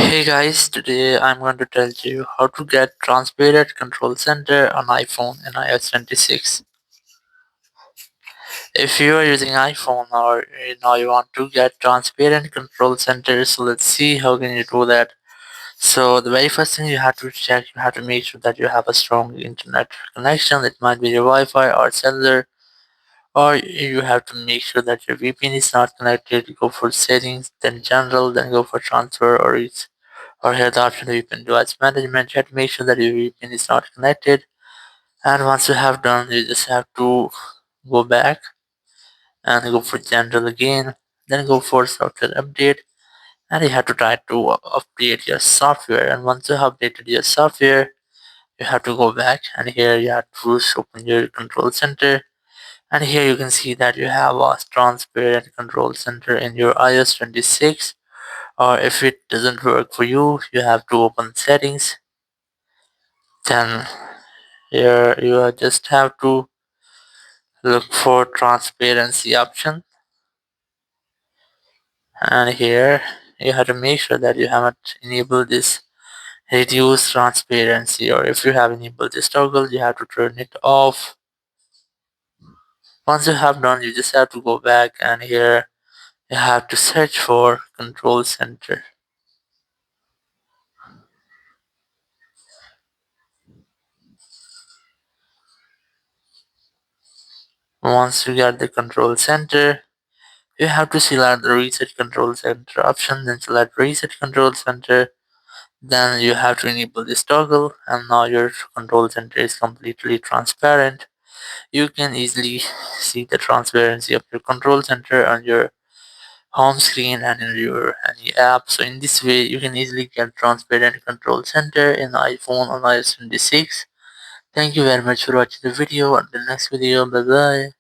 Hey guys, today I'm going to tell you how to get transparent control center on iPhone in iOS 26. If you are using iPhone or you want to get transparent control center, so let's see how can you do that. So the very first thing you have to check, you have to make sure that you have a strong internet connection. It might be your Wi-Fi or cellular, or you have to make sure that your VPN is not connected. You go for settings, then general, then go for transfer or here the option VPN device management. You have to make sure that your VPN is not connected. And once you have done, you just have to go back and go for general again. Then go for software update, and you have to try to update your software. And once you have updated your software, you have to go back, and here you have to open your control center. And here you can see that you have a transparent control center in your iOS 26. Or if it doesn't work for you, you have to open settings. Then here you just have to look for transparency option, and here you have to make sure that you haven't enabled this reduce transparency, or if you have enabled this toggle you have to turn it off. Once you have done, you just have to go back, and here you have to search for control center. Once you get the control center, you have to select the reset control center option, then select reset control center. Then you have to enable this toggle, and now your control center is completely transparent. You can easily see the transparency of your control center on your home screen and in your any app. So in this way you can easily get transparent control center in iPhone on iOS 26. Thank you very much for watching the video. Until next video, bye bye.